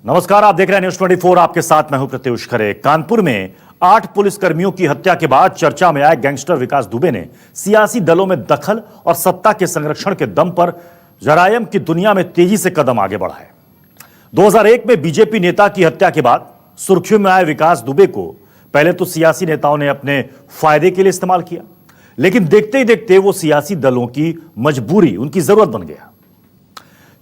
नमस्कार, आप देख रहे हैं न्यूज 24। आपके साथ मैं हूं प्रत्युष खरे। कानपुर में 8 पुलिसकर्मियों की हत्या के बाद चर्चा में आए गैंगस्टर विकास दुबे ने सियासी दलों में दखल और सत्ता के संरक्षण के दम पर जरायम की दुनिया में तेजी से कदम आगे बढ़ाए। 2001 में बीजेपी नेता की हत्या के बाद सुर्खियों में आए विकास दुबे को पहले तो सियासी नेताओं ने अपने फायदे के लिए इस्तेमाल किया, लेकिन देखते ही देखते वो सियासी दलों की मजबूरी, उनकी जरूरत बन गया।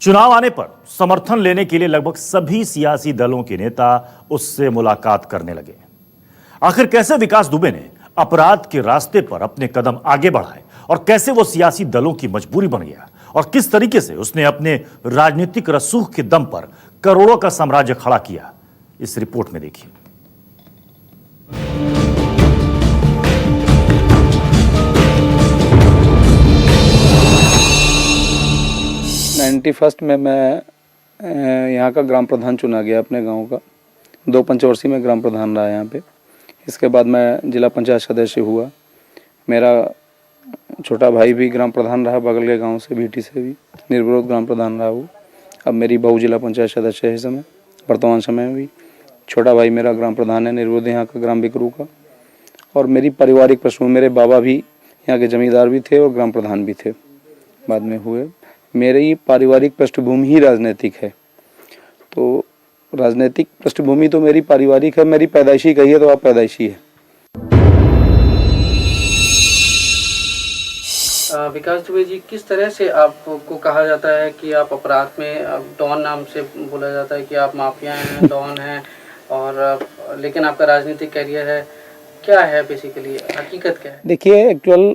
चुनाव आने पर समर्थन लेने के लिए लगभग सभी सियासी दलों के नेता उससे मुलाकात करने लगे। आखिर कैसे विकास दुबे ने अपराध के रास्ते पर अपने कदम आगे बढ़ाए और कैसे वो सियासी दलों की मजबूरी बन गया और किस तरीके से उसने अपने राजनीतिक रसूख के दम पर करोड़ों का साम्राज्य खड़ा किया, इस रिपोर्ट में देखिए। 91 में मैं यहाँ का ग्राम प्रधान चुना गया अपने गांव का। 2 पंचवर्षीय में ग्राम प्रधान रहा यहाँ पे। इसके बाद मैं जिला पंचायत सदस्य हुआ। मेरा छोटा भाई भी ग्राम प्रधान रहा, बगल के गांव से, बीटी से भी निर्विरोध ग्राम प्रधान रहा वो। अब मेरी बहू जिला पंचायत सदस्य है इस समय, वर्तमान समय में भी। छोटा भाई मेरा ग्राम प्रधान है निर्विरोध यहाँ का, ग्राम बिकरू का। और मेरी पारिवारिक पृष्ठभूमि, मेरे बाबा भी यहाँ के जमींदार भी थे और ग्राम प्रधान भी थे, बाद में हुए। मेरी पारिवारिक पृष्ठभूमि ही राजनीतिक है। तो राजनीतिक पृष्ठभूमि तो मेरी पारिवारिक है, मेरी पैदाइशी कहिए तो आप पैदाइशी है। विकास दुबे जी, किस तरह से आपको कहा जाता है कि आप अपराध में डॉन नाम से बोला जाता है कि आप माफिया हैं, डॉन हैं, और लेकिन आपका राजनीतिक करियर है, क्या है बेसिकली, हकीकत क्या है? देखिए, एक्चुअल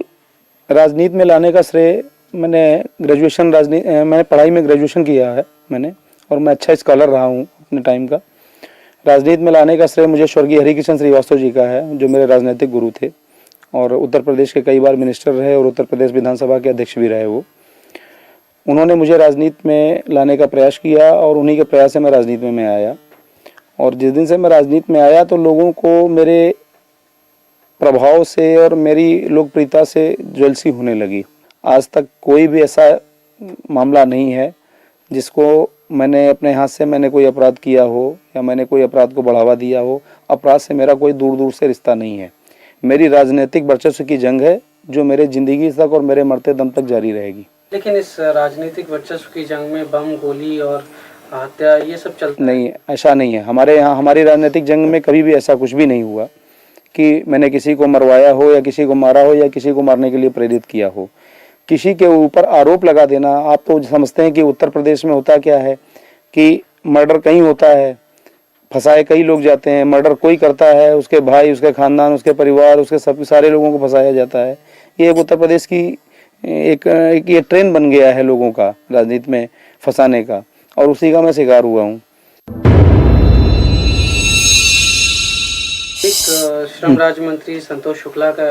राजनीति में लाने का श्रेय, मैंने पढ़ाई में ग्रेजुएशन किया है मैंने, और मैं अच्छा स्कॉलर रहा हूँ अपने टाइम का। राजनीति में लाने का श्रेय मुझे स्वर्गीय हरिकिशन श्रीवास्तव जी का है, जो मेरे राजनीतिक गुरु थे और उत्तर प्रदेश के कई बार मिनिस्टर रहे और उत्तर प्रदेश विधानसभा के अध्यक्ष भी रहे वो। उन्होंने मुझे राजनीति में लाने का प्रयास किया और उन्हीं के प्रयास से मैं राजनीति में आया। और जिस दिन से मैं राजनीति में आया तो लोगों को मेरे प्रभाव से और मेरी लोकप्रियता से ज्वेलसी होने लगी। आज तक कोई भी ऐसा मामला नहीं है जिसको मैंने अपने हाथ से मैंने कोई अपराध किया हो या मैंने कोई अपराध को बढ़ावा दिया हो। अपराध से मेरा कोई दूर दूर से रिश्ता नहीं है। मेरी राजनीतिक वर्चस्व की जंग है जो मेरे जिंदगी तक और मेरे मरते दम तक जारी रहेगी। लेकिन इस राजनीतिक वर्चस्व की जंग में बम, गोली और हत्या ये सब चलता नहीं, ऐसा नहीं है। हमारे यहाँ, हमारी राजनीतिक जंग में कभी भी ऐसा कुछ भी नहीं हुआ कि मैंने किसी को मरवाया हो या किसी को मारा हो या किसी को मारने के लिए प्रेरित किया हो। किसी के ऊपर आरोप लगा देना, आप तो समझते हैं कि उत्तर प्रदेश में होता क्या है कि मर्डर कहीं होता है, फंसाए कई लोग जाते हैं। मर्डर कोई करता है, उसके भाई, उसके खानदान, उसके परिवार, उसके सब सारे लोगों को फंसाया जाता है। ये एक उत्तर प्रदेश की एक ये ट्रेंड बन गया है लोगों का राजनीति में फंसाने का, और उसी का मैं शिकार हुआ हूँ। एक श्रम राज्य मंत्री संतोष शुक्ला का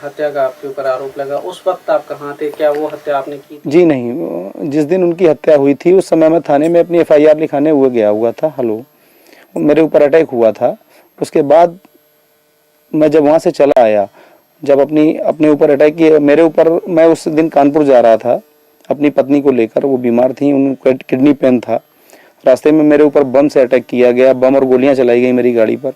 हत्या का आपके ऊपर आरोप लगा, उस वक्त आप कहाँ थे? क्या वो हत्या आपने की थी? जी नहीं, जिस दिन उनकी हत्या हुई थी उस समय मैं थाने में अपनी FIR लिखाने हुए गया हुआ था। मेरे ऊपर अटैक हुआ था। उसके बाद मैं जब वहाँ से चला आया, जब अपने ऊपर अटैक किया मेरे ऊपर, मैं उस दिन कानपुर जा रहा था अपनी पत्नी को लेकर। वो बीमार थी, उनको किडनी पेन था। रास्ते में मेरे ऊपर बम से अटैक किया गया, बम और गोलियां चलाई गई मेरी गाड़ी पर।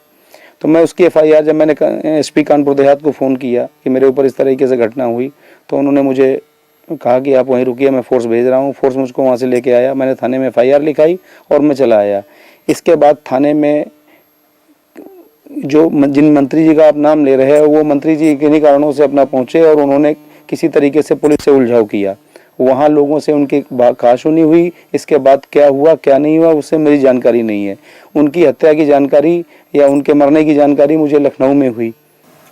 तो मैं उसकी FIR, जब मैंने SP कानपुर देहात को फ़ोन किया कि मेरे ऊपर इस तरीके से घटना हुई, तो उन्होंने मुझे कहा कि आप वहीं रुकिए, मैं फोर्स भेज रहा हूँ। फोर्स मुझको वहाँ से लेके आया। मैंने थाने में FIR लिखाई और मैं चला आया। इसके बाद थाने में जो जिन मंत्री जी का आप नाम ले रहे हैं, वो मंत्री जी किन्हीं कारणों से अपना पहुँचे और उन्होंने किसी तरीके से पुलिस से उलझाव किया। वहाँ लोगों से उनकी कहासुनी हुई। इसके बाद क्या हुआ क्या नहीं हुआ उससे मेरी जानकारी नहीं है। उनकी हत्या की जानकारी या उनके मरने की जानकारी मुझे लखनऊ में हुई।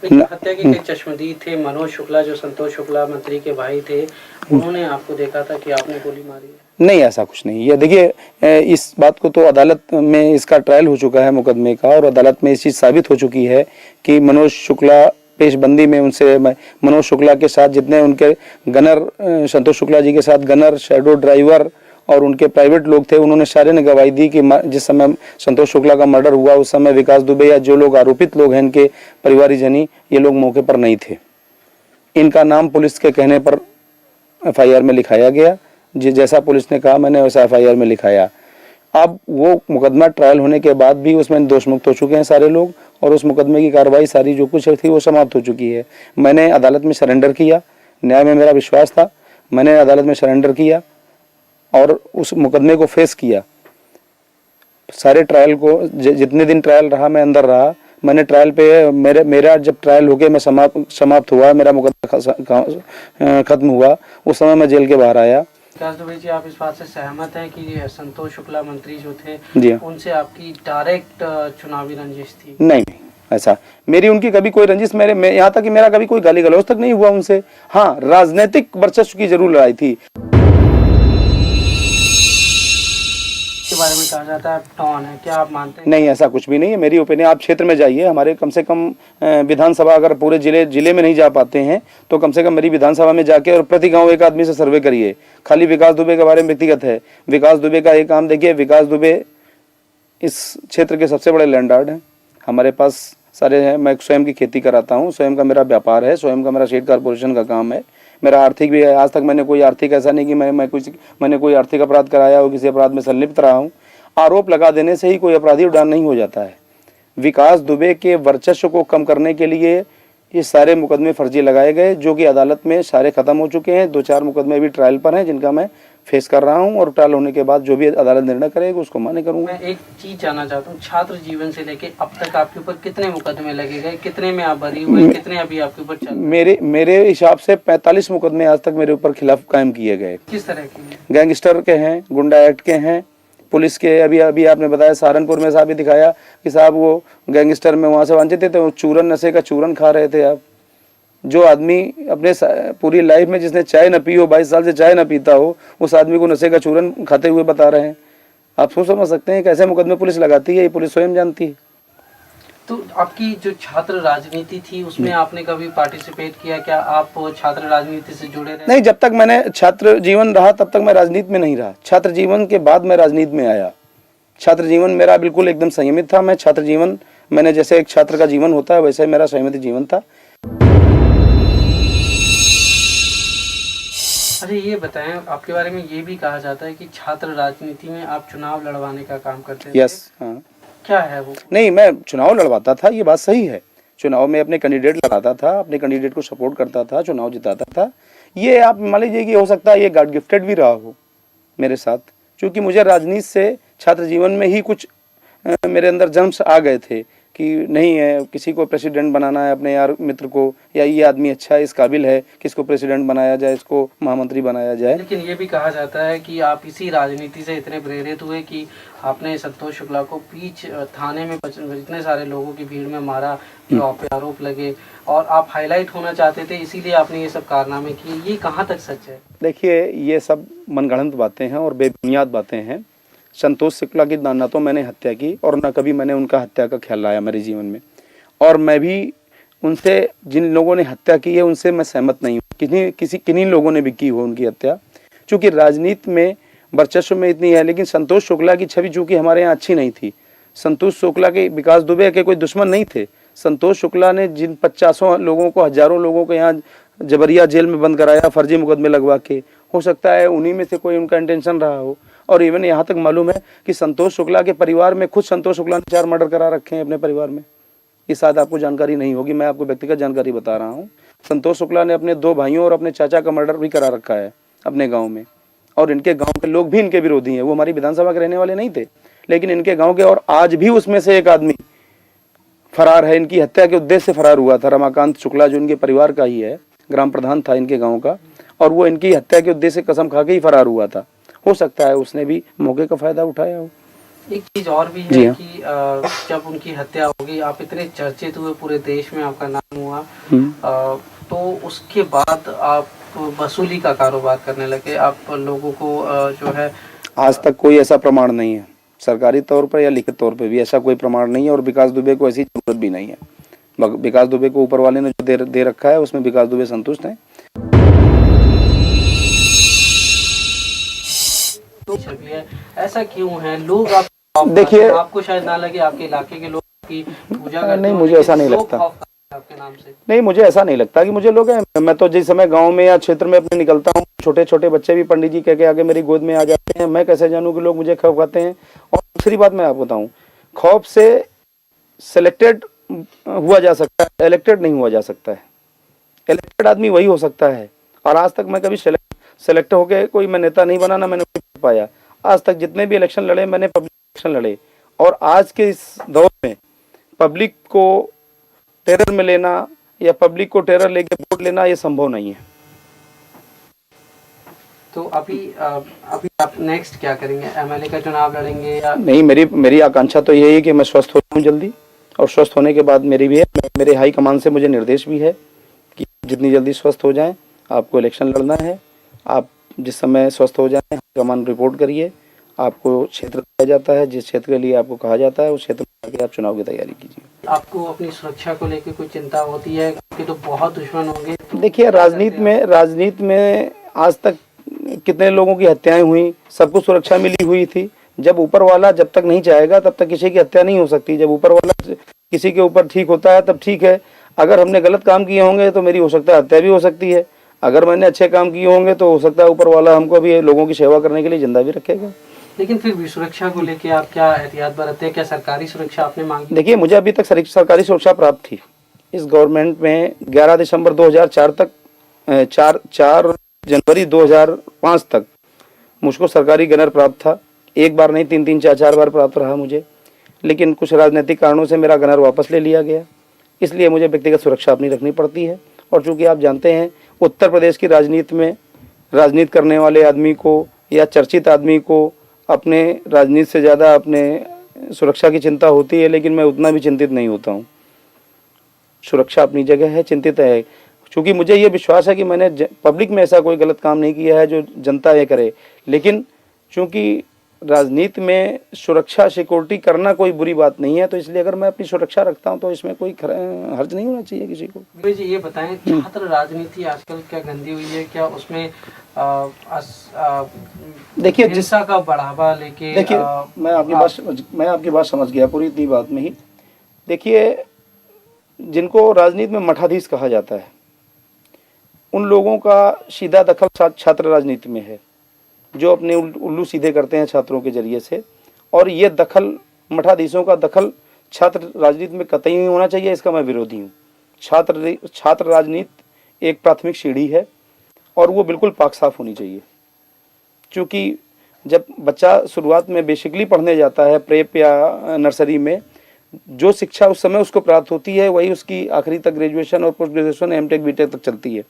हत्या के कई चश्मदीद थे। मनोज शुक्ला, जो संतोष शुक्ला मंत्री के भाई थे, उन्होंने आपको देखा था कि आपने गोली मारी है? नहीं, ऐसा कुछ नहीं। ये देखिए, इस बात को तो अदालत में इसका ट्रायल हो चुका है मुकदमे का, और अदालत में इस चीज़ साबित हो चुकी है कि मनोज शुक्ला पेशबंदी में उनसे, मनोज शुक्ला के साथ जितने उनके गनर, संतोष शुक्ला जी के साथ गनर, शैडो ड्राइवर और उनके प्राइवेट लोग थे, उन्होंने सारे ने गवाही दी कि जिस समय संतोष शुक्ला का मर्डर हुआ उस समय विकास दुबे या जो लोग आरोपित लोग हैं इनके परिवारजनी, ये लोग मौके पर नहीं थे। इनका नाम पुलिस के कहने पर FIR में लिखाया गया। जैसा पुलिस ने कहा मैंने वैसा FIR में लिखाया। अब वो मुकदमा ट्रायल होने के बाद भी उसमें दोष मुक्त हो चुके हैं सारे लोग, और उस मुकदमे की कार्रवाई सारी जो कुछ थी वो समाप्त हो चुकी है। मैंने अदालत में सरेंडर किया, न्याय में मेरा विश्वास था, मैंने अदालत में सरेंडर किया और उस मुकदमे को फेस किया। सारे ट्रायल को जितने दिन ट्रायल रहा मैं अंदर रहा, मैंने ट्रायल पे मेरा जब ट्रायल हो गया, मैं समाप्त हुआ, मेरा मुकदमा खत्म हुआ, उस समय मैं जेल के बाहर आया। विकास दुबे जी, आप इस बात से सहमत हैं कि संतोष शुक्ला मंत्री जो थे जी उनसे आपकी डायरेक्ट चुनावी रंजिश थी? नहीं, ऐसा मेरी उनकी कभी कोई रंजिश, मेरे यहाँ तक कि मेरा कभी कोई गाली गलौज तक नहीं हुआ उनसे। हाँ, राजनीतिक वर्चस्व की जरूर लड़ाई थी। के बारे में कहा जाता है डॉन है, क्या आप मानते हैं? नहीं, ऐसा कुछ भी नहीं है। मेरी ओपिनियन, आप क्षेत्र में जाइए, हमारे कम से कम विधानसभा, अगर पूरे जिले में नहीं जा पाते हैं तो कम से कम मेरी विधानसभा में जाके और प्रति गांव एक आदमी से सर्वे करिए। खाली विकास दुबे के बारे में व्यक्तिगत है, विकास दुबे का एक काम देखिए। विकास दुबे इस क्षेत्र के सबसे बड़े लैंडलॉर्ड हैं। हमारे पास सारे हैं, मैं स्वयं की खेती कराता हूँ, स्वयं का मेरा व्यापार है, स्वयं का मेरा शेड कॉर्पोरेशन का काम है, मेरा आर्थिक भी है। आज तक मैंने कोई आर्थिक, ऐसा नहीं कि मैंने कोई आर्थिक अपराध कराया हो, किसी अपराध में संलिप्त रहा हूँ। आरोप लगा देने से ही कोई अपराधी उड़ान नहीं हो जाता है। विकास दुबे के वर्चस्व को कम करने के लिए ये सारे मुकदमे फर्जी लगाए गए, जो कि अदालत में सारे खत्म हो चुके हैं। 2-4 मुकदमे भी ट्रायल पर हैं, जिनका मैं फेस कर रहा हूं, और ट्रायल होने के बाद जो भी अदालत निर्णय करेगी उसको मान्य करूंगा। मैं एक चीज जानना चाहता हूँ, छात्र जीवन से लेके अब तक आपके ऊपर कितने मुकदमे लगे गए, कितने में आप बरी हुए, कितने अभी आपके ऊपर चल? मेरे हिसाब से 45 मुकदमे आज तक मेरे ऊपर खिलाफ कायम किए गए। किस तरह के? गैंगस्टर के हैं, गुंडा एक्ट के हैं, पुलिस के। अभी आपने बताया सहारनपुर में साहब भी दिखाया कि साहब वो गैंगस्टर में वहां से वांछित थे, तो चूरन, नशे का चूरन खा रहे थे आप। जो आदमी अपने पूरी लाइफ में जिसने चाय न पी हो, 22 साल से चाय न पीता हो, उस आदमी को नशे का चूरन खाते हुए बता रहे हैं। आप सोच समझ सकते हैं कैसे मुकदमे पुलिस लगाती है, ये पुलिस स्वयं जानती है। तो आपकी जो छात्र राजनीति थी उसमें आपने कभी पार्टिसिपेट किया? क्या आप छात्र राजनीति से जुड़े रहे? नहीं, जब तक मैंने छात्र जीवन रहा तब तक मैं राजनीति में नहीं रहा। छात्र जीवन के बाद मैं राजनीति में आया। छात्र जीवन मेरा बिल्कुल एकदम संयमित था। मैं छात्र जीवन, मैंने जैसे एक छात्र का जीवन होता है वैसे मेरा संयमित जीवन था। अच्छा, ये बताएं, आपके बारे में ये भी कहा जाता है कि छात्र राजनीति में आप चुनाव लड़वाने का काम करते थे। यस, हाँ। क्या है वो? नहीं, मैं चुनाव लड़वाता था, ये बात सही है। चुनाव में अपने कैंडिडेट लगाता था, अपने कैंडिडेट को सपोर्ट करता था, चुनाव जिताता था। ये आप मान लीजिए कि हो सकता है ये गॉड गिफ्टेड भी रहा हो मेरे साथ, क्योंकि मुझे राजनीति से छात्र जीवन में ही कुछ मेरे अंदर जम्स आ गए थे कि नहीं है, किसी को प्रेसिडेंट बनाना है अपने यार मित्र को, या ये आदमी अच्छा है, इस काबिल है कि इसको प्रेसिडेंट बनाया जाए, इसको महामंत्री बनाया जाए। लेकिन ये भी कहा जाता है कि आप इसी राजनीति से इतने प्रेरित हुए कि आपने संतोष शुक्ला को बीच थाने में इतने सारे लोगों की भीड़ में मारा, जो आप पे आरोप लगे, और आप हाईलाइट होना चाहते थे, इसीलिए आपने ये सब कारनामे किए। ये कहाँ तक सच है? देखिए, ये सब मनगढ़ंत बातें हैं और बेबुनियाद बातें हैं। संतोष शुक्ला की ना तो मैंने हत्या की और ना कभी मैंने उनका हत्या का ख्याल लाया मेरे जीवन में, और मैं भी उनसे, जिन लोगों ने हत्या की है उनसे मैं सहमत नहीं हूँ। किन्हीं लोगों ने भी की हो उनकी हत्या, चूँकि राजनीति में वर्चस्व में इतनी है। लेकिन संतोष शुक्ला की छवि चूँकि हमारे यहाँ अच्छी नहीं थी। संतोष शुक्ला के, विकास दुबे के कोई दुश्मन नहीं थे। संतोष शुक्ला ने जिन 50 लोगों को, हजारों लोगों को यहाँ जबरिया जेल में बंद कराया फर्जी मुकदमे लगवा के, हो सकता है उन्हीं में से कोई उनका इंटेंशन रहा हो। और इवन यहाँ तक मालूम है कि संतोष शुक्ला के परिवार में, खुद संतोष शुक्ला ने 4 मर्डर करा रखे हैं अपने परिवार में। ये शायद आपको जानकारी नहीं होगी, मैं आपको व्यक्तिगत जानकारी बता रहा हूँ। संतोष शुक्ला ने अपने 2 भाइयों और अपने चाचा का मर्डर भी करा रखा है अपने गाँव में, और इनके गाँव के लोग भी इनके विरोधी हैं। वो हमारी विधानसभा के रहने वाले नहीं थे, लेकिन इनके गाँव के, और आज भी उसमें से एक आदमी फरार है। इनकी हत्या के उद्देश्य से फरार हुआ था रमाकांत शुक्ला, जो इनके परिवार का ही है, ग्राम प्रधान था इनके गाँव का, और वो इनकी हत्या के उद्देश्य से कसम खा के ही फरार हुआ था। हो सकता है उसने भी मौके का फायदा उठाया हो। एक चीज और भी है कि जब उनकी हत्या होगी, आप इतने चर्चित हुए, पूरे देश में आपका नाम हुआ, तो उसके बाद आप वसूली का कारोबार करने लगे, आप लोगों को जो है। आज तक कोई ऐसा प्रमाण नहीं है, सरकारी तौर पर या लिखित तौर पर भी ऐसा कोई प्रमाण नहीं है, और विकास दुबे को ऐसी जरूरत भी नहीं है। विकास दुबे को ऊपर वाले ने जो दे रखा है उसमें विकास दुबे संतुष्ट है। छवि है, ऐसा क्यों है? लोग देखिए, आपको शायद ना लगे, आपके इलाके के लोग की पूजा करते नहीं, मुझे ऐसा नहीं लगता। आपके नाम से? नहीं, मुझे ऐसा नहीं लगता कि मुझे लोग हैं। मैं तो जिस समय गांव में या क्षेत्र में अपने निकलता हूँ, छोटे छोटे बच्चे भी पंडित जी कह के आगे मेरी गोद में आ जाते हैं। मैं कैसे जानूं कि लोग मुझे खौफ खाते हैं? और दूसरी बात मैं आपको बताऊं, खौफ से सिलेक्टेड हुआ जा सकता है, इलेक्टेड नहीं हुआ जा सकता है। इलेक्टेड आदमी वही हो सकता है, और आज तक मैं कभी सेलेक्ट होके कोई मैं नेता नहीं बना, ना मैंने कोई पाया। आज तक जितने भी इलेक्शन लड़े, मैंने पब्लिक इलेक्शन लड़े। और आज के इस दौर में पब्लिक को टेरर में लेना या पब्लिक को टेरर लेके वोट लेना, ये संभव नहीं है। तो अभी आप नेक्स्ट क्या करेंगे? एमएलए का चुनाव लड़ेंगे या नहीं, मेरी आकांक्षा तो यही है कि मैं स्वस्थ हो जाऊं जल्दी, और स्वस्थ होने के बाद मेरी भी है, मेरे हाई कमान से मुझे निर्देश भी है कि जितनी जल्दी स्वस्थ हो जाएं आपको इलेक्शन लड़ना है। आप जिस समय स्वस्थ हो जाएं हाई कमान रिपोर्ट करिए, आपको क्षेत्र दिया जाता है, जिस क्षेत्र के लिए आपको कहा जाता है उस क्षेत्र में जाके आप चुनाव की तैयारी कीजिए। आपको अपनी सुरक्षा को लेकर कोई चिंता होती है? आपके तो बहुत दुश्मन होंगे। तो देखिए, राजनीति में आज तक कितने लोगों की हत्याएं हुई, सबको सुरक्षा मिली हुई थी। जब ऊपर वाला जब तक नहीं चाहेगा तब तक किसी की हत्या नहीं हो सकती। जब ऊपर वाला किसी के ऊपर ठीक होता है तब ठीक है। अगर हमने गलत काम किए होंगे तो मेरी हो सकता है हत्या भी हो सकती है। अगर मैंने अच्छे काम किए होंगे तो हो सकता है ऊपर वाला हमको भी लोगों की सेवा करने के लिए जिंदा भी रखेगा। लेकिन फिर भी सुरक्षा को लेके आप क्या एहतियात बरतते हैं? क्या सरकारी सुरक्षा आपने मांगी? देखिए, मुझे अभी तक सरकारी सुरक्षा प्राप्त थी इस गवर्नमेंट में। 11 दिसंबर 2004 तक 4 जनवरी 2005 तक मुझको सरकारी गनर प्राप्त था। एक बार नहीं, 3 4 बार प्राप्त रहा मुझे। लेकिन कुछ राजनीतिक कारणों से मेरा गनर वापस ले लिया गया, इसलिए मुझे व्यक्तिगत सुरक्षा अपनी रखनी पड़ती है। और चूंकि आप जानते हैं उत्तर प्रदेश की राजनीति में राजनीति करने वाले आदमी को या चर्चित आदमी को अपने राजनीति से ज़्यादा अपने सुरक्षा की चिंता होती है, लेकिन मैं उतना भी चिंतित नहीं होता हूँ। सुरक्षा अपनी जगह है, चिंतित है, क्योंकि मुझे ये विश्वास है कि मैंने पब्लिक में ऐसा कोई गलत काम नहीं किया है जो जनता ये करे। लेकिन चूंकि राजनीति में सुरक्षा सिक्योरिटी करना कोई बुरी बात नहीं है, तो इसलिए अगर मैं अपनी सुरक्षा रखता हूं तो इसमें कोई हर्ज नहीं होना चाहिए किसी को। जी, ये बताएं, छात्र राजनीति आजकल क्या गंदी हुई है? क्या उसमें देखिए, हिंसा का बढ़ावा लेके? देखिए, मैं आपकी बात समझ गया पूरी इतनी बात में ही। देखिए, जिनको राजनीति में मठाधीश कहा जाता है उन लोगों का सीधा दखल छात्र राजनीति में है, जो अपने उल्लू सीधे करते हैं छात्रों के जरिए से। और ये दखल, मठाधीशों का दखल छात्र राजनीति में कतई नहीं होना चाहिए, इसका मैं विरोधी हूँ। छात्र राजनीति एक प्राथमिक सीढ़ी है और वो बिल्कुल पाक साफ होनी चाहिए। क्योंकि जब बच्चा शुरुआत में बेसिकली पढ़ने जाता है प्रेप या नर्सरी में, जो शिक्षा उस समय उसको प्राप्त होती है वही उसकी आखिरी तक ग्रेजुएशन और पोस्ट ग्रेजुएशन एमटेक बीटेक तक चलती है।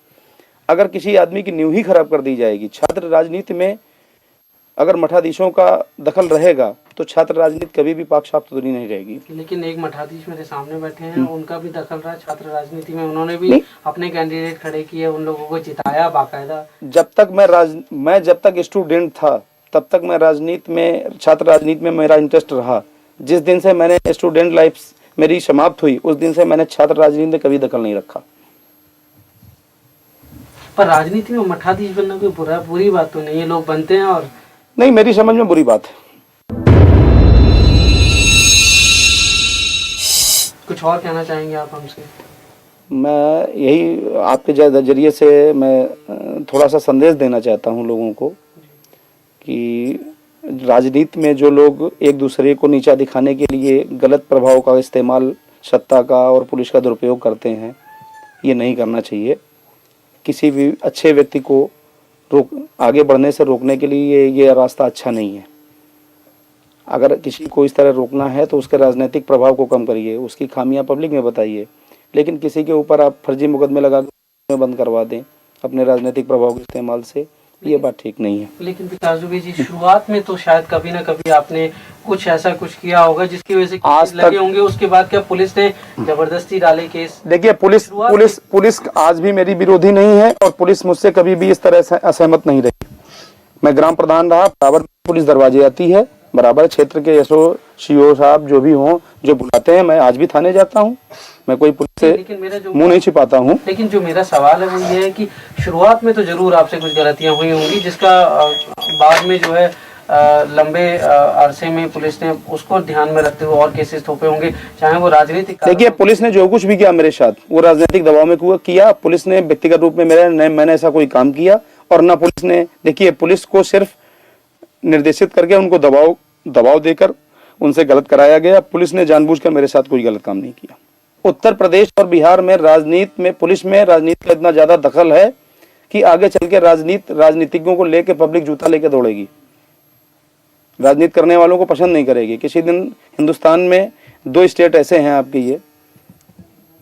अगर किसी आदमी की नींव ही खराब कर दी जाएगी छात्र राजनीति में, अगर मठाधीशों का दखल रहेगा तो छात्र राजनीति कभी भी पाक साफ सुथरी नहीं रहेगी। लेकिन एक मठाधीश मेरे सामने बैठे हैं, उनका भी दखल रहा छात्र राजनीति में। उन्होंने भी अपने कैंडिडेट खड़े किए, उन लोगों को जिताया बाकायदा। जब तक मैं जब तक स्टूडेंट था तब तक मैं राजनीति में, छात्र राजनीति में मेरा इंटरेस्ट रहा। जिस दिन से मैंने स्टूडेंट लाइफ मेरी समाप्त हुई उस दिन से मैंने छात्र राजनीति में कभी दखल नहीं रखा। पर राजनीति में मठाधीश बनना कोई बुरी बात तो नहीं है, लोग बनते हैं। और नहीं, मेरी समझ में बुरी बात है। कुछ और कहना चाहेंगे आप हमसे? मैं यही आपके जरिए से मैं थोड़ा सा संदेश देना चाहता हूँ लोगों को कि राजनीति में जो लोग एक दूसरे को नीचा दिखाने के लिए गलत प्रभाव का इस्तेमाल, सत्ता का और पुलिस का दुरुपयोग करते हैं, ये नहीं करना चाहिए। किसी भी अच्छे व्यक्ति को आगे बढ़ने से रोकने के लिए ये रास्ता अच्छा नहीं है। अगर किसी को इस तरह रोकना है तो उसके राजनीतिक प्रभाव को कम करिए, उसकी खामियां पब्लिक में बताइए। लेकिन किसी के ऊपर आप फर्जी मुकदमे लगा के बंद करवा दें अपने राजनीतिक प्रभाव के इस्तेमाल से, ये बात ठीक नहीं है। लेकिन विकास दुबे जी, शुरुआत में तो शायद कभी ना कभी आपने कुछ ऐसा कुछ किया होगा जिसकी वजह से केस लगे होंगे। उसके बाद क्या पुलिस ने जबरदस्ती डाले केस? देखिए, पुलिस आज भी मेरी विरोधी नहीं है और पुलिस मुझसे कभी भी इस तरह से असहमत नहीं रही। मैं ग्राम प्रधान रहा, बराबर पुलिस दरवाजे आती है, बराबर क्षेत्र के एसओ सीओ साहब जो भी हों, जो बुलाते हैं, मैं आज भी थाने जाता हूँ। मैं कोई पुलिस से मुंह नहीं छिपाता हूँ। लेकिन जो मेरा सवाल है वो ये है कि शुरुआत में तो जरूर आपसे कुछ गलतियां हुई होंगी, जिसका बाद में जो है लंबे अरसे में पुलिस ने उसको ध्यान में रखते हुए और केसेस थोपे होंगे, चाहे वो राजनीतिक। देखिए, पुलिस ने जो कुछ भी किया मेरे साथ वो राजनीतिक दबाव में किया। पुलिस ने व्यक्तिगत रूप में मैंने ऐसा कोई काम किया और ना पुलिस ने। देखिए, पुलिस को सिर्फ निर्देशित करके उनको दबाव देकर उनसे गलत कराया गया। पुलिस ने जानबूझकर मेरे साथ कोई गलत काम नहीं किया। उत्तर प्रदेश और बिहार में राजनीति में पुलिस में राजनीति का इतना ज्यादा दखल है कि आगे चल के राजनीतिज्ञों को लेके पब्लिक जूता लेके दौड़ेगी, राजनीति करने वालों को पसंद नहीं करेगी। किसी दिन हिंदुस्तान में 2 स्टेट ऐसे हैं आपके, ये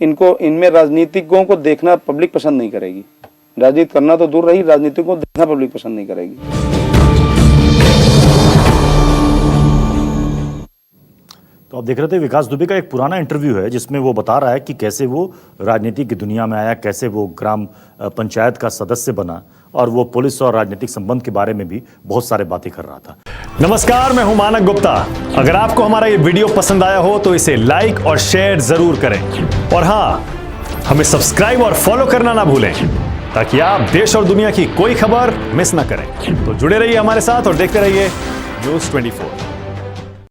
इनमें राजनीतिज्ञों को देखना पब्लिक पसंद नहीं करेगी। राजनीति करना तो दूर रही, राजनीतिज्ञों को देखना पब्लिक पसंद नहीं करेगी। तो आप देख रहे थे विकास दुबे का एक पुराना इंटरव्यू है जिसमें वो बता रहा है कि कैसे वो राजनीति की दुनिया में आया, कैसे वो ग्राम पंचायत का सदस्य बना और वो पुलिस और राजनीतिक संबंध के बारे में भी बहुत सारे बातें कर रहा था। नमस्कार, मैं हूं मानक गुप्ता। अगर आपको हमारा ये वीडियो पसंद आया हो तो इसे लाइक और शेयर जरूर करें और हाँ, हमें सब्सक्राइब और फॉलो करना ना भूलें ताकि आप देश और दुनिया की कोई खबर मिस ना करें। तो जुड़े रहिए हमारे साथ और देखते रहिए News 24।